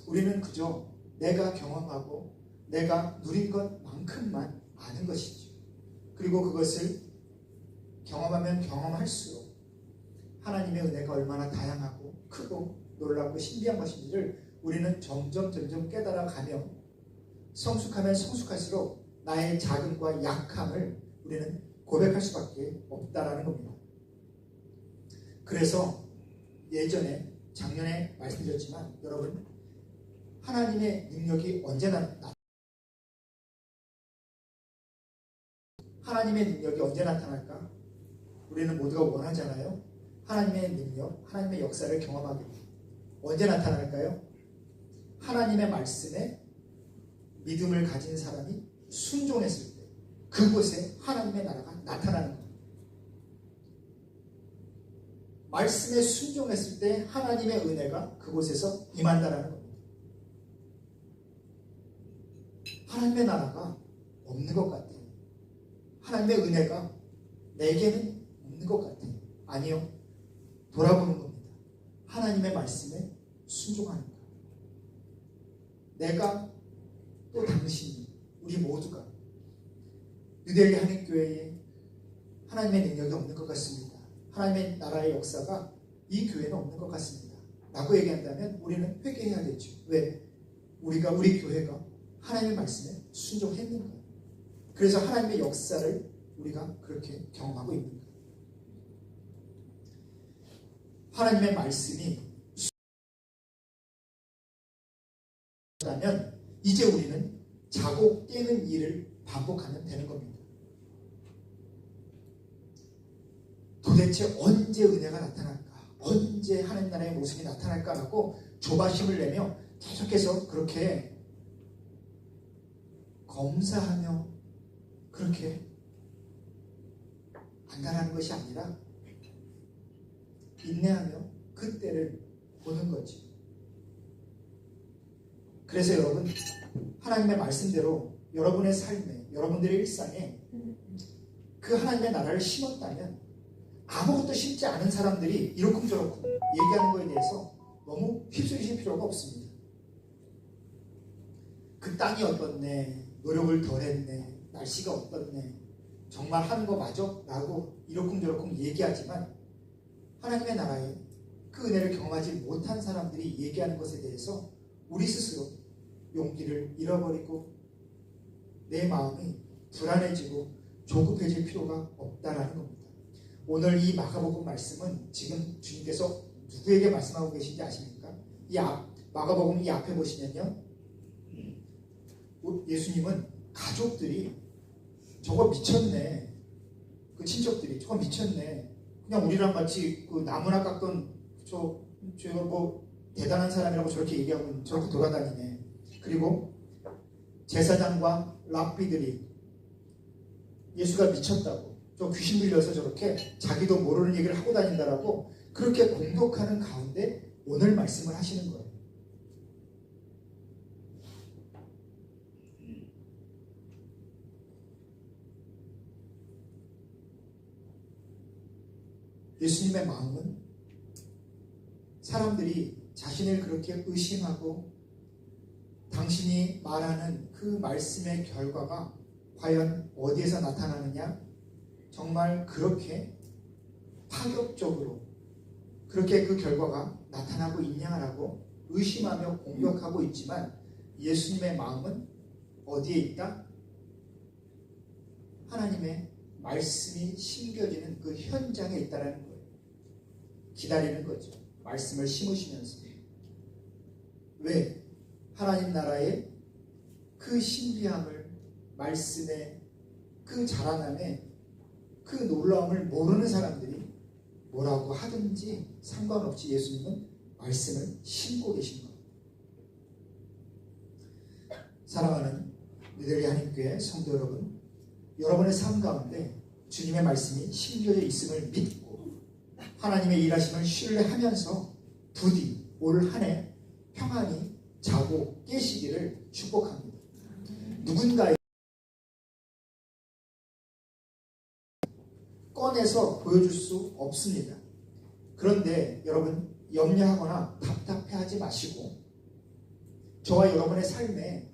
우리는 그저 내가 경험하고 내가 누린 것만큼만 아는 것이죠. 그리고 그것을 경험하면 경험할수록 하나님의 은혜가 얼마나 다양하고 크고 놀랍고 신비한 것인지를 우리는 점점 깨달아가며 성숙하면 성숙할수록 나의 자금과 약함을 우리는 고백할 수밖에 없다라는 겁니다. 그래서 예전에 작년에 말씀드렸지만 여러분, 하나님의 능력이 하나님의 능력이 언제 나타날까? 우리는 모두가 원하잖아요. 하나님의 능력, 하나님의 역사를 경험하게. 언제 나타날까요? 하나님의 말씀에 믿음을 가진 사람이 순종했을 때 그곳에 하나님의 나라가 나타나는 겁니다. 말씀에 순종했을 때 하나님의 은혜가 그곳에서 임한다라는 겁니다. 하나님의 나라가 없는 것 같아요. 하나님의 은혜가 내게는 없는 것 같아요. 아니요. 돌아보는 겁니다. 하나님의 말씀에 순종하는 것. 내가 또 당신이, 우리 모두가 뉴델리 한인교회에 하나님의 능력이 없는 것 같습니다. 하나님의 나라의 역사가 이 교회는 없는 것 같습니다. 라고 얘기한다면 우리는 회개해야겠죠. 왜? 우리 교회가 하나님의 말씀에 순종했는가? 그래서 하나님의 역사를 우리가 그렇게 경험하고 있는가? 하나님의 말씀이 순종하면 이제 우리는 자고 깨는 일을 반복하면 되는 겁니다. 도대체 언제 은혜가 나타날까? 언제 하나님 나라의 모습이 나타날까라고 조바심을 내며 계속해서 그렇게 검사하며 그렇게 안달하는 것이 아니라 인내하며 그때를 보는 거지. 그래서 여러분, 하나님의 말씀대로 여러분의 삶에, 여러분들의 일상에 그 하나님의 나라를 심었다면 아무것도 심지 않은 사람들이 이러쿵저러쿵 얘기하는 거에 대해서 너무 휩쓸리실 필요가 없습니다. 그 땅이 어떻네, 노력을 덜했네, 날씨가 어떻네, 정말 하는 거 맞아? 라고 이러쿵저러쿵 얘기하지만 하나님의 나라에 그 은혜를 경험하지 못한 사람들이 얘기하는 것에 대해서 우리 스스로 용기를 잃어버리고 내 마음이 불안해지고 조급해질 필요가 없다라는 겁니다. 오늘 이 마가복음 말씀은 지금 주님께서 누구에게 말씀하고 계신지 아십니까? 마가복음 이 앞에 보시면요, 예수님은 가족들이 저거 미쳤네, 그 친척들이 저거 미쳤네, 그냥 우리랑 같이 그 나무나 깎은 저 뭐 대단한 사람이라고 저렇게 얘기하고 저렇게 돌아다니네. 그리고 제사장과 랍비들이 예수가 미쳤다고, 저 귀신 들려서 저렇게 자기도 모르는 얘기를 하고 다닌다라고 그렇게 공격하는 가운데 오늘 말씀을 하시는 거예요. 예수님의 마음은 사람들이 자신을 그렇게 의심하고 당신이 말하는 그 말씀의 결과가 과연 어디에서 나타나느냐, 정말 그렇게 파격적으로 그렇게 그 결과가 나타나고 있냐라고 의심하며 공격하고 있지만 예수님의 마음은 어디에 있다? 하나님의 말씀이 심겨지는 그 현장에 있다는 거예요. 기다리는 거죠. 말씀을 심으시면서. 왜? 하나님 나라의 그 신비함을 말씀에 그 자라남의 그 놀라움을 모르는 사람들이 뭐라고 하든지 상관없이 예수님은 말씀을 심고 계신 겁니다. 사랑하는 니들리 한인교회 성도 여러분, 여러분의 삶 가운데 주님의 말씀이 심겨져 있음을 믿고 하나님의 일하심을 신뢰하면서 부디 올 한 해 평안히 자고 깨시기를 축복합니다. 누군가의 꺼내서 보여줄 수 없습니다. 그런데 여러분 염려하거나 답답해하지 마시고 저와 여러분의 삶에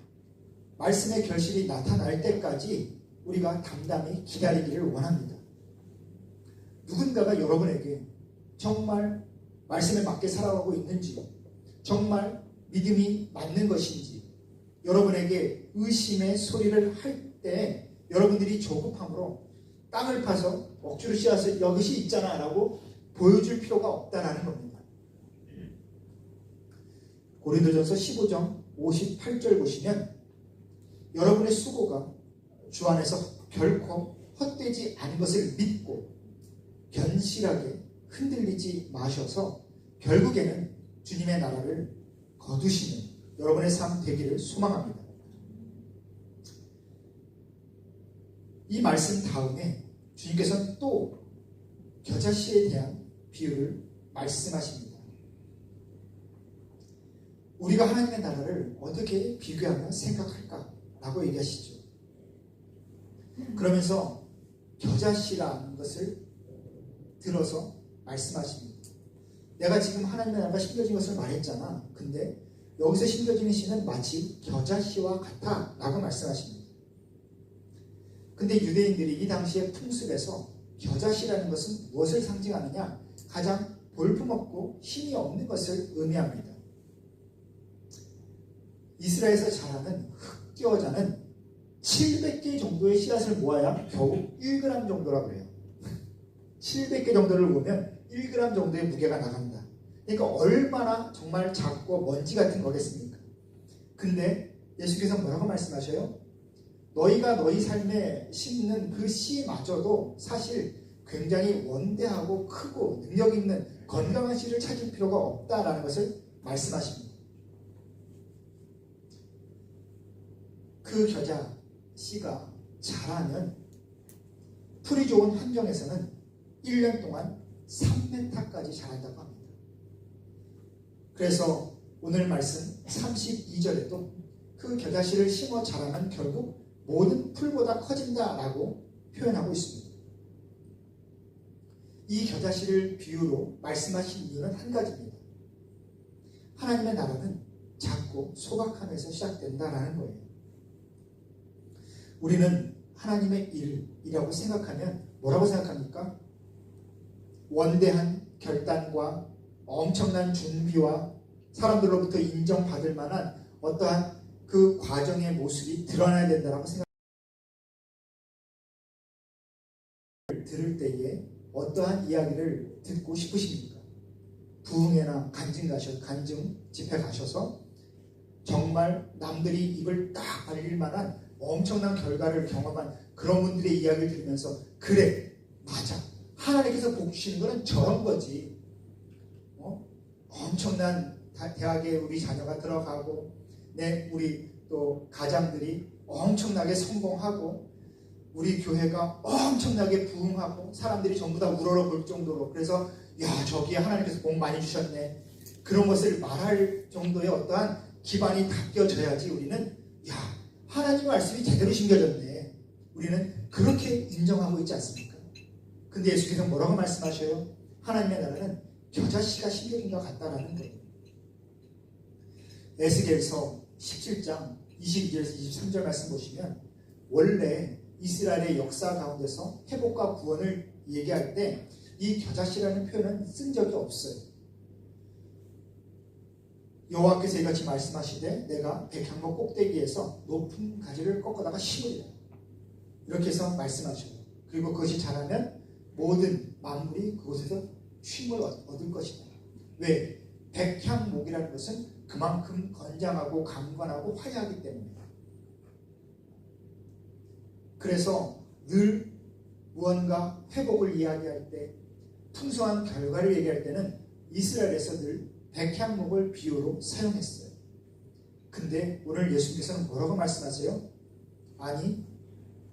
말씀의 결실이 나타날 때까지 우리가 담담히 기다리기를 원합니다. 누군가가 여러분에게 정말 말씀에 맞게 살아가고 있는지, 정말 믿음이 맞는 것인지, 여러분에게 의심의 소리를 할 때 여러분들이 조급함으로 땅을 파서 억지로 씨앗을 여기시 있잖아 라고 보여줄 필요가 없다는 겁니다. 고린도전서 15장 58절 보시면 여러분의 수고가 주 안에서 결코 헛되지 않은 것을 믿고 견실하게 흔들리지 마셔서 결국에는 주님의 나라를 거두시는 여러분의 삶 되기를 소망합니다. 이 말씀 다음에 주님께서는 또 겨자씨에 대한 비유를 말씀하십니다. 우리가 하나님의 나라를 어떻게 비교하며 생각할까라고 얘기하시죠. 그러면서 겨자씨라는 것을 들어서 말씀하십니다. 내가 지금 하나님의 나라가 심겨진 것을 말했잖아. 근데 여기서 심겨지는 씨는 마치 겨자씨와 같아 라고 말씀하십니다. 근데 유대인들이 이 당시의 풍습에서 겨자씨라는 것은 무엇을 상징하느냐? 가장 볼품없고 힘이 없는 것을 의미합니다. 이스라엘에서 자라는 흑겨자는 700개 정도의 씨앗을 모아야 겨우 1g 정도라고 해요. 700개 정도를 모으면 1g 정도의 무게가 나간다. 그러니까 얼마나 정말 작고 먼지 같은 거겠습니까? 근데 예수께서 뭐라고 말씀하셔요? 너희가 너희 삶에 심는 그 씨마저도 사실 굉장히 원대하고 크고 능력 있는 건강한 씨를 찾을 필요가 없다라는 것을 말씀하십니다. 그 겨자 씨가 자라면 풀이 좋은 환경에서는 1년 동안 3m까지 자란다고 합니다. 그래서 오늘 말씀 32절에도 그 겨자씨를 심어 자라면 결국 모든 풀보다 커진다라고 표현하고 있습니다. 이 겨자씨를 비유로 말씀하신 이유는 한 가지입니다. 하나님의 나라는 작고 소박함에서 시작된다라는 거예요. 우리는 하나님의 일이라고 생각하면 뭐라고 생각합니까? 원대한 결단과 엄청난 준비와 사람들로부터 인정받을 만한 어떠한 그 과정의 모습이 드러나야 된다고 생각합니다. 들을 때에 어떠한 이야기를 듣고 싶으십니까? 부흥회나 간증 집회 가셔서 정말 남들이 입을 딱 벌릴 만한 엄청난 결과를 경험한 그런 분들의 이야기를 들으면서 그래 맞아 하나님께서 복 주시는 거는 저런 거지. 엄청난 대학에 우리 자녀가 들어가고 우리 또 가장들이 엄청나게 성공하고 우리 교회가 엄청나게 부흥하고 사람들이 전부 다 우러러 볼 정도로 그래서 야 저기에 하나님께서 복 많이 주셨네 그런 것을 말할 정도의 어떠한 기반이 닦여져야지 우리는 야 하나님 말씀이 제대로 심겨졌네 우리는 그렇게 인정하고 있지 않습니까? 근데 예수께서 뭐라고 말씀하셔요? 하나님의 나라는 겨자씨가 심겨진 것 같다라는 거예요. 에스겔서 17장 22절에서 23절 말씀 보시면 원래 이스라엘의 역사 가운데서 회복과 구원을 얘기할 때 이 겨자씨라는 표현은 쓴 적이 없어요. 여호와께서 이같이 말씀하시되 내가 백향목 꼭대기에서 높은 가지를 꺾어다가 심으리라 이렇게 해서 말씀하셔요. 그리고 그것이 자라면 모든 만물이 그곳에서 쉼을 얻을 것이다. 왜? 백향목이라는 것은 그만큼 건장하고 강건하고 화려하기 때문이다. 그래서 늘 무언가 회복을 이야기할 때, 풍성한 결과를 얘기할 때는 이스라엘에서 늘 백향목을 비유로 사용했어요. 근데 오늘 예수님께서는 뭐라고 말씀하세요? 아니,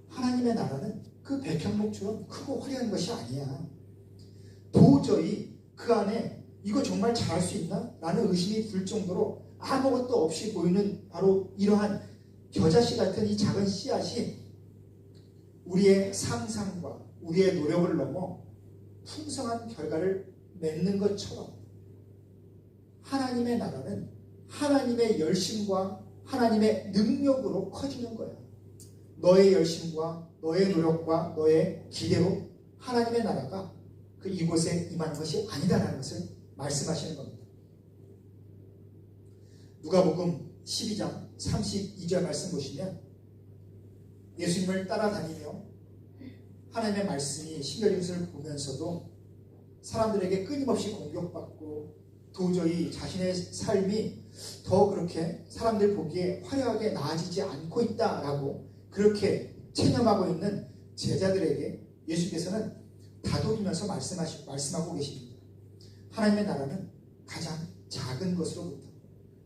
하나님의 나라는 그 백향목처럼 크고 화려한 것이 아니야. 도저히 그 안에 이거 정말 잘할 수 있나? 라는 의심이 들 정도로 아무것도 없이 보이는 바로 이러한 겨자씨 같은 이 작은 씨앗이 우리의 상상과 우리의 노력을 넘어 풍성한 결과를 맺는 것처럼 하나님의 나라는 하나님의 열심과 하나님의 능력으로 커지는 거야. 너의 열심과 너의 노력과 너의 기대로 하나님의 나라가 그 이곳에 임하는 것이 아니다라는 것을 말씀하시는 겁니다. 누가복음 12장 32절 말씀 보시면 예수님을 따라다니며 하나님의 말씀이 심겨진 것을 보면서도 사람들에게 끊임없이 공격받고 도저히 자신의 삶이 더 그렇게 사람들 보기에 화려하게 나아지지 않고 있다라고 그렇게 체념하고 있는 제자들에게 예수께서는 다독이면서 말씀하고 계십니다. 하나님의 나라는 가장 작은 것으로부터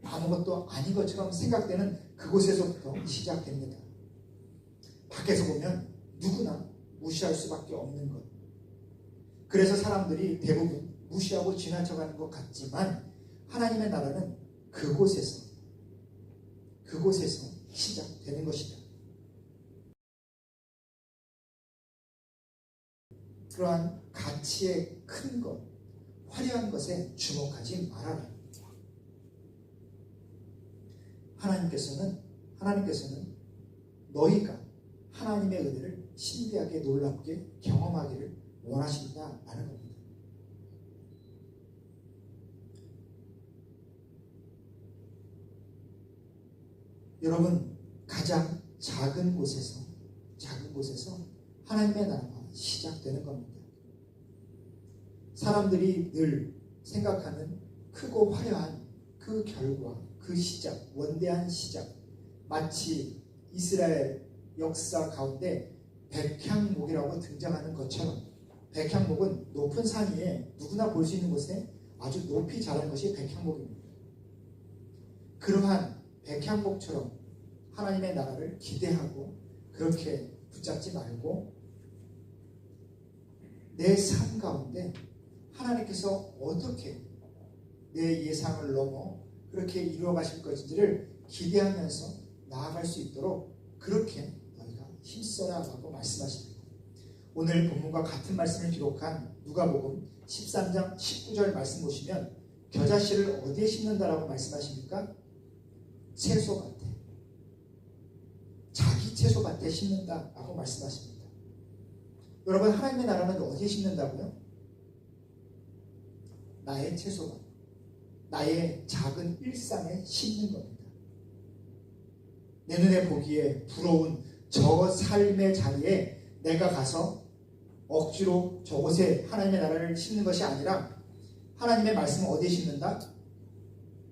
아무것도 아닌 것처럼 생각되는 그곳에서부터 시작됩니다. 밖에서 보면 누구나 무시할 수밖에 없는 것. 그래서 사람들이 대부분 무시하고 지나쳐가는 것 같지만 하나님의 나라는 그곳에서 시작되는 것이다. 그러한 가치의 큰 것, 화려한 것에 주목하지 말아라. 하나님께서는 너희가 하나님의 은혜를 신비하게 놀랍게 경험하기를 원하신다라는 겁니다. 여러분, 가장 작은 곳에서 하나님의 나라가 시작되는 겁니다. 사람들이 늘 생각하는 크고 화려한 그 결과, 그 시작, 원대한 시작, 마치 이스라엘 역사 가운데 백향목이라고 등장하는 것처럼, 백향목은 높은 산 위에 누구나 볼 수 있는 곳에 아주 높이 자란 것이 백향목입니다. 그러한 백향목처럼 하나님의 나라를 기대하고 그렇게 붙잡지 말고 내 삶 가운데 하나님께서 어떻게 내 예상을 넘어 그렇게 이루어 가실 것인지를 기대하면서 나아갈 수 있도록 그렇게 너희가 힘써라 라고 말씀하십니다. 오늘 본문과 같은 말씀을 기록한 누가복음 13장 19절 말씀 보시면 겨자씨를 어디에 심는다라고 말씀하십니까? 채소밭에, 자기 채소밭에 심는다라고 말씀하십니다. 여러분, 하나님의 나라는 어디에 심는다고요? 나의 채소밭, 나의 작은 일상에 심는 겁니다. 내 눈에 보기에 부러운 저 삶의 자리에 내가 가서 억지로 저곳에 하나님의 나라를 심는 것이 아니라 하나님의 말씀은 어디에 심는다?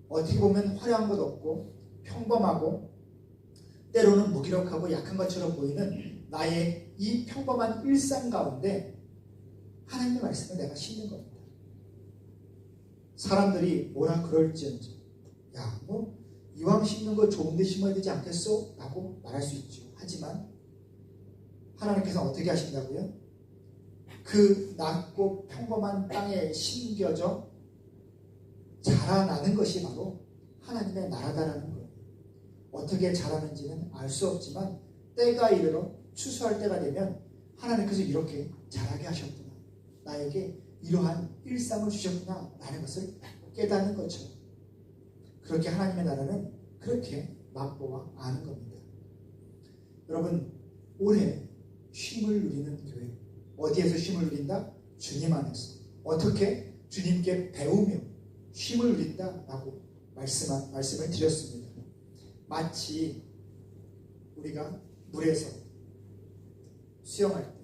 어떻게 보면 화려한 것 없고 평범하고 때로는 무기력하고 약한 것처럼 보이는 나의 이 평범한 일상 가운데 하나님의 말씀을 내가 심는 겁니다. 사람들이 뭐라 그럴지언정, 야, 뭐 이왕 심는 거 좋은 데 심어야 되지 않겠어? 라고 말할 수 있죠. 하지만 하나님께서 어떻게 하신다고요? 그 낮고 평범한 땅에 심겨져 자라나는 것이 바로 하나님의 나라다라는 거예요. 어떻게 자라는지는 알 수 없지만 때가 이르러 추수할 때가 되면 하나님께서 이렇게 자라게 하셨구나, 나에게 이러한 일상을 주셨구나 라는 것을 깨닫는 것처럼 그렇게 하나님의 나라는 그렇게 맛보아 아는 겁니다. 여러분, 올해 쉼을 누리는 교회, 어디에서 쉼을 누린다? 주님 안에서. 어떻게? 주님께 배우며 쉼을 누린다라고 말씀을 드렸습니다. 마치 우리가 물에서 수영할 때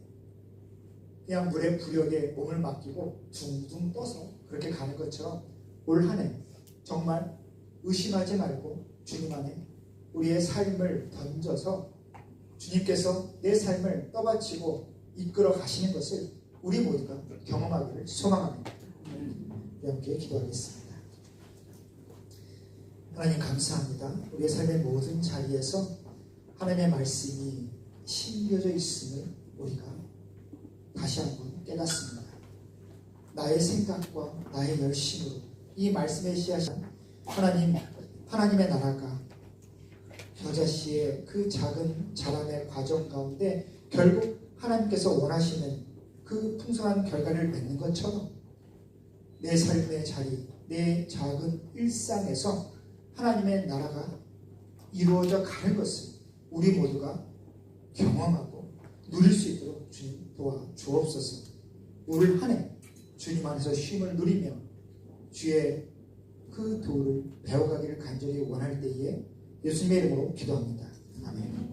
그냥 물의 부력에 몸을 맡기고 둥둥 떠서 그렇게 가는 것처럼 올 한 해 정말 의심하지 말고 주님 안에 우리의 삶을 던져서 주님께서 내 삶을 떠받치고 이끌어 가시는 것을 우리 모두가 경험하기를 소망합니다. 우리 함께 기도하겠습니다. 하나님 감사합니다. 우리의 삶의 모든 자리에서 하나님의 말씀이 심겨져 있음을 우리가 다시 한번 깨닫습니다. 나의 생각과 나의 열심으로 이 말씀의 씨앗이 하나님의 나라가 겨자씨의 그 작은 자람의 과정 가운데 결국 하나님께서 원하시는 그 풍성한 결과를 맺는 것처럼 내 삶의 자리, 내 작은 일상에서 하나님의 나라가 이루어져 가는 것을 우리 모두가 경험하고 누릴 수 있도록 주님 도와 주옵소서. 올 한 해 주님 안에서 쉼을 누리며 주의 그 도를 배워가기를 간절히 원할 때에 예수님의 이름으로 기도합니다. 아멘.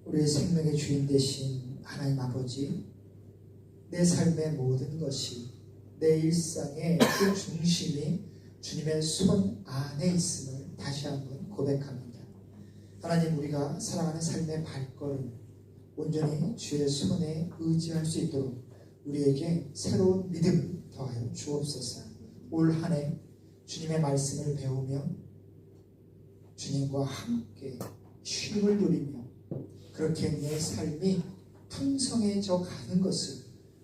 우리의 생명의 주인 되신 하나님 아버지, 내 삶의 모든 것이, 내 일상의 그 중심이 주님의 손 안에 있음을 다시 한번 고백합니다. 하나님, 우리가 살아가는 삶의 발걸음 온전히 주의 손에 의지할 수 있도록 우리에게 새로운 믿음을 더하여 주옵소서. 올 한 해 주님의 말씀을 배우며 주님과 함께 쉼을 누리며 그렇게 내 삶이 풍성해져 가는 것을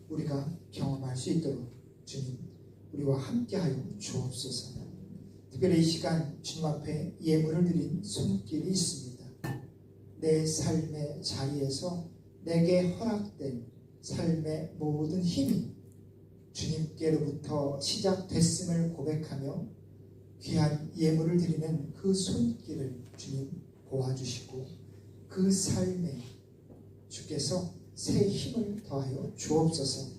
우리가 경험할 수 있도록 주님 우리와 함께하여 주옵소서. 특별히 이 시간 주님 앞에 예물을 드린 손길이 있습니다. 내 삶의 자리에서 내게 허락된 삶의 모든 힘이 주님께로부터 시작됐음을 고백하며 귀한 예물을 드리는 그 손길을 주님 보아주시고 그 삶에 주께서 새 힘을 더하여 주옵소서.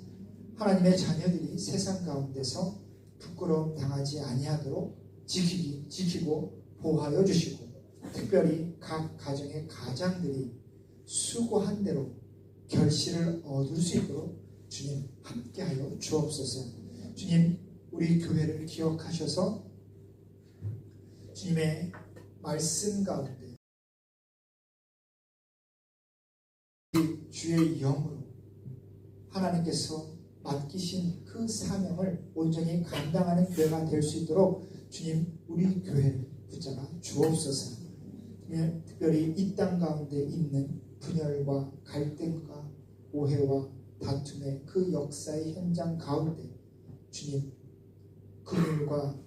하나님의 자녀들이 세상 가운데서 부끄러움 당하지 아니하도록 지키고 보호하여 주시고 특별히 각 가정의 가장들이 수고한 대로 결실을 얻을 수 있도록 주님 함께하여 주옵소서. 주님, 우리 교회를 기억하셔서 주님의 말씀 가운데 주의 영으로 하나님께서 맡기신 그 사명을 온전히 감당하는 교회가 될 수 있도록 주님, 우리 교회를 붙잡아 주옵소서. 특별히 이 땅 가운데 있는 분열과 갈등과 오해와 다툼의 그 역사의 현장 가운데 주님, 긍휼과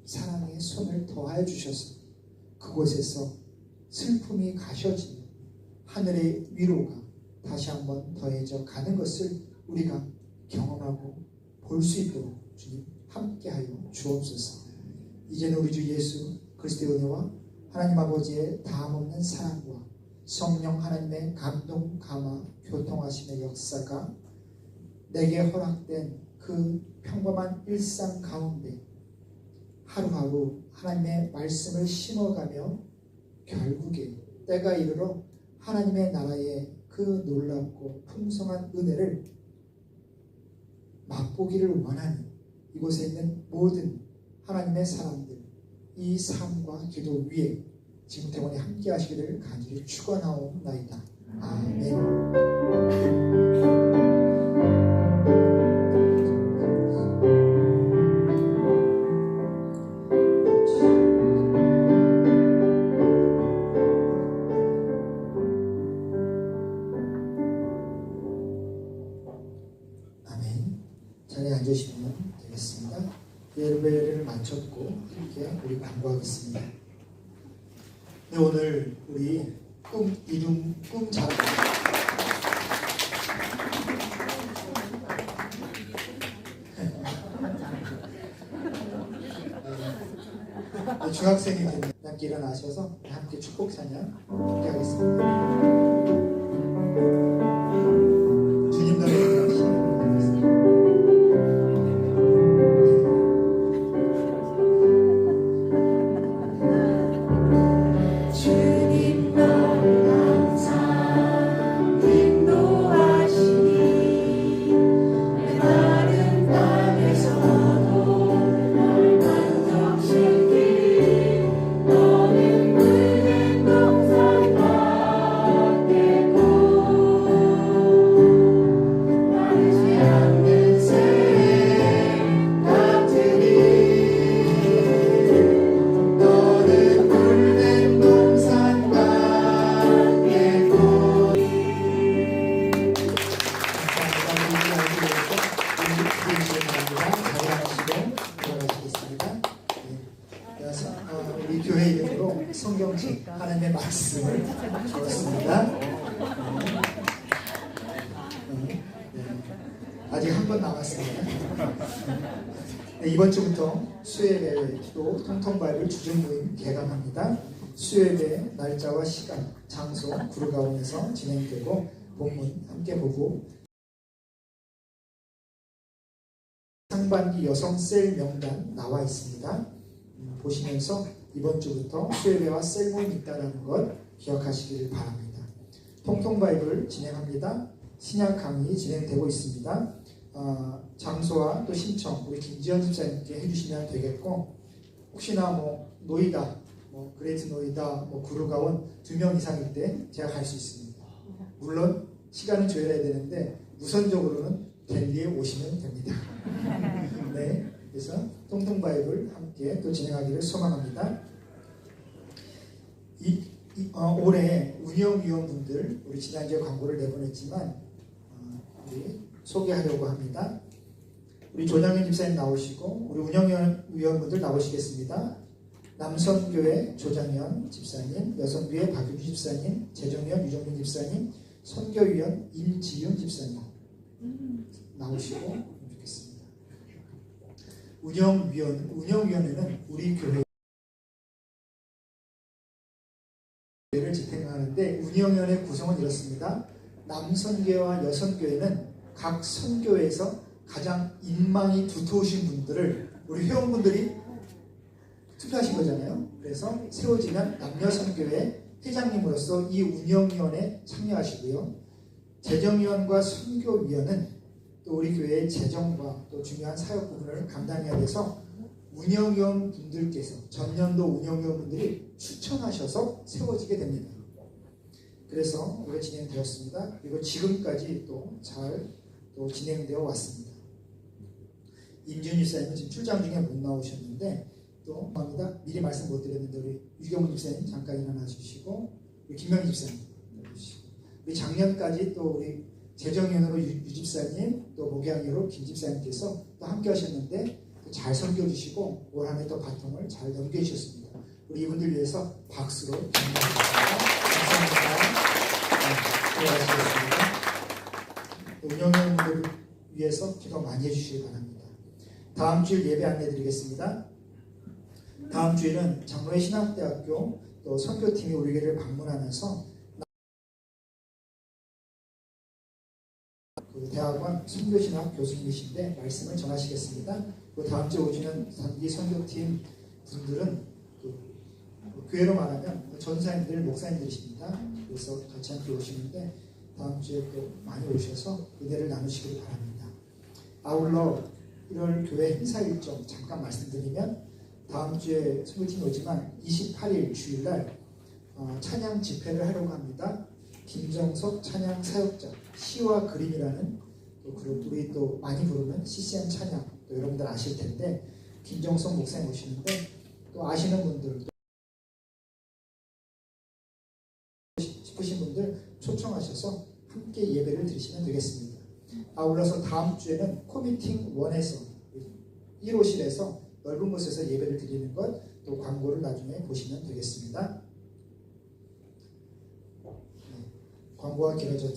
사랑의 손을 더하여 주셔서 그곳에서 슬픔이 가셔지며 하늘의 위로가 다시 한번 더해져 가는 것을 우리가 경험하고 볼 수 있도록 주님 함께하여 주옵소서. 이제는 우리 주 예수 그리스도의 은혜와 하나님 아버지의 다함없는 사랑과 성령 하나님의 감동, 감화, 교통하심의 역사가 내게 허락된 그 평범한 일상 가운데 하루하루 하나님의 말씀을 심어가며 결국에 때가 이르러 하나님의 나라의 그 놀랍고 풍성한 은혜를 맛보기를 원하니 이곳에 있는 모든 하나님의 사람들 이 삶과 기도 위에 지금부터 영원히 함께 하시기를 간절히 축원하옵나이다. 아멘. 아멘. 자리에 앉으시면 되겠습니다. 예배를 마쳤고 함께 우리 간구하겠습니다. 네, 오늘 우리 꿈 잘 중학생이 되면 함께 일어나셔서 함께 축복 찬양 함께 하겠습니다. 주님 노래 들으시겠습니다. 우리 교회 이름으로 성경책 하나님의 말씀을 적었습니다. 아직 한 번 남았습니다. 네, 이번 주부터 수요예배 또 통통바이블 주중 모임 개강합니다. 수요예배 날짜와 시간, 장소 구루가온에서 진행되고 본문 함께 보고 상반기 여성 셀 명단 나와 있습니다. 보시면서 이번 주부터 수요예배와 셀 모임이 있다는 것 기억하시기를 바랍니다. 통통바이블 진행합니다. 신약 강의 진행되고 있습니다. 장소와 또 신청 우리 김지현 집사님께 해주시면 되겠고 혹시나 노이다, 그레이트 노이다, 구루가온 2명 이상일 때 제가 갈 수 있습니다. 물론 시간은 조율해야 되는데 우선적으로는 델리에 오시면 됩니다. 네, 그래서 통통바이블 함께 또 진행하기를 소망합니다. 올해 운영위원분들 우리 지난주에 광고를 내보냈지만 우리 소개하려고 합니다. 우리 조장현 집사님 나오시고 우리 운영위원분들 나오시겠습니다. 남선교회 조장현 집사님, 여성교회 박윤주 집사님, 재정위원 유정민 집사님, 선교위원 임지윤 집사님 나오시고 좋겠습니다. 운영위원회는 우리 교회를 집행하는데 운영위원회 구성은 이렇습니다. 남선교회와 여선교회는 각 선교회에서 가장 인망이 두터우신 분들을 우리 회원분들이 투표하신 거잖아요. 그래서 세워지면 남녀선교회 회장님으로서 이 운영위원회에 참여하시고요. 재정위원과 선교위원은 또 우리 교회의 재정과 또 중요한 사역 부분을 감당해야 돼서 운영위원 분들께서 전년도 운영위원 분들이 추천하셔서 세워지게 됩니다. 그래서 올해 진행되었습니다. 그리고 지금까지 또 잘 진행되어 왔습니다. 임지훈 집사님은 지금 출장 중에 못 나오셨는데 또 합니다. 미리 말씀 못 드렸는데 우리 유경훈 집사님 잠깐 일어나 주시고 우리 김명희 집사님 주시고 우리 작년까지 또 우리 재정위원으로 유 집사님 또 목양위로 김 집사님께서 또 함께 하셨는데 또 잘 섬겨주시고 올 한 해 또 바통을 잘 넘겨주셨습니다. 우리 이분들 위해서 박수로 감사합니다. 감사합니다. 운영위원들을 위해서 기도 많이 해주시기 바랍니다. 다음 주일 예배 안내드리겠습니다. 다음 주에는 장로회 신학대학교 또 선교팀이 우리 교회를 방문하면서 그 대학원 선교신학 교수님이신데 말씀을 전하시겠습니다. 그 다음 주에 오시는 단기 선교팀 분들은 그 교회로 말하면 전사님들, 목사님들이십니다. 그래서 같이 함께 오시는데 다음 주에 또 많이 오셔서 은혜를 나누시길 바랍니다. 아울러 1월 교회 행사 일정 잠깐 말씀드리면 다음 주에 선교팀이 오지만 28일 주일날 찬양 집회를 하려고 합니다. 김정석 찬양 사역자 시와 그림이라는 또 그룹들이 또 많이 부르는 CCM 찬양 또 여러분들 아실 텐데 김정석 목사님 오시는데 또 아시는 분들 싶으신 분들 초청하셔서 함께 예배를 드리시면 되겠습니다. 아울러서 다음 주에는 코미팅 1에서 1호실에서 넓은 곳에서 예배를 드리는 것 또 광고를 나중에 보시면 되겠습니다. 광고가 길어졌습니다.